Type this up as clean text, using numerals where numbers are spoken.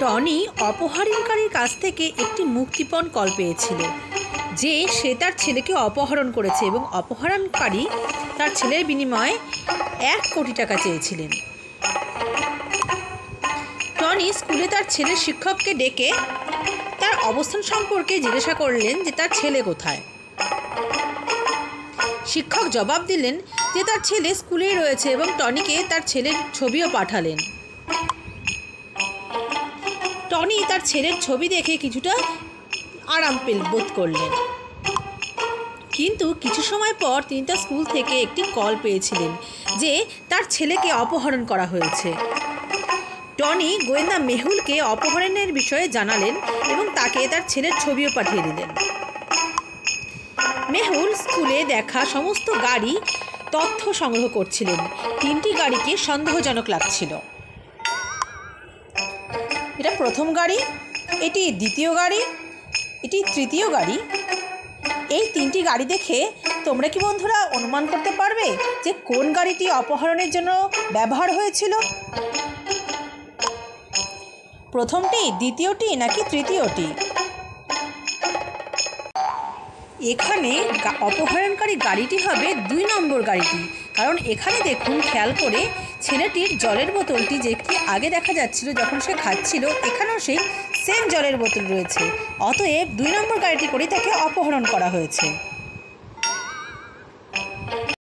Tony অপহরণকারীর কাছ থেকে একটি মুক্তিপণ কল পেয়েছিল যে সে তার ছেলেকে অপহরণ করেছে এবং অপহরণকারী তার ছেলের বিনিময়ে 1 কোটি টাকা চেয়েছিলেন। টনি স্কুলে তার ছেলের শিক্ষককে ডেকে তার অবস্থান সম্পর্কে জিজ্ঞাসা করলেন যে তার ছেলে কোথায়। শিক্ষক জবাব দিলেন যে তার ছেলে স্কুলেই রয়েছে এবং টনিকে তার ছেলের ছবিও পাঠালেন। টনি তার ছেলের ছবি দেখে কিছুটা আরাম বোধ করলেন, কিন্তু কিছু সময় পর তিনি তার স্কুল থেকে একটি কল পেয়েছিলেন যে তার ছেলেকে অপহরণ করা হয়েছে। টনি গোয়েন্দা মেহুলকে অপহরণের বিষয়ে জানালেন এবং তাকে তার ছেলের ছবিও পাঠিয়ে দিলেন। মেহুল স্কুলে দেখা সমস্ত গাড়ি তথ্য সংগ্রহ করছিলেন। 3টি গাড়িকে সন্দেহজনক লাগছিল। এটা প্রথম গাড়ি, এটি দ্বিতীয় গাড়ি, এটি তৃতীয় গাড়ি। এই 3টি গাড়ি দেখে তোমরা কি বন্ধুরা অনুমান করতে পারবে যে কোন গাড়িটি অপহরণের জন্য ব্যবহার হয়েছিল? প্রথমটি, দ্বিতীয়টি নাকি তৃতীয়টি? এখানে অপহরণকারী গাড়িটি হবে 2 নম্বর গাড়িটি, কারণ এখানে দেখুন খেয়াল করে ছেলেটির জলের বোতলটি যেটি আগে দেখা যাচ্ছিল যখন সে খাচ্ছিল, এখানেও সেই সেম জলের বোতল রয়েছে। অতএব 2 নম্বর গাড়িটি করে তাকে অপহরণ করা হয়েছে।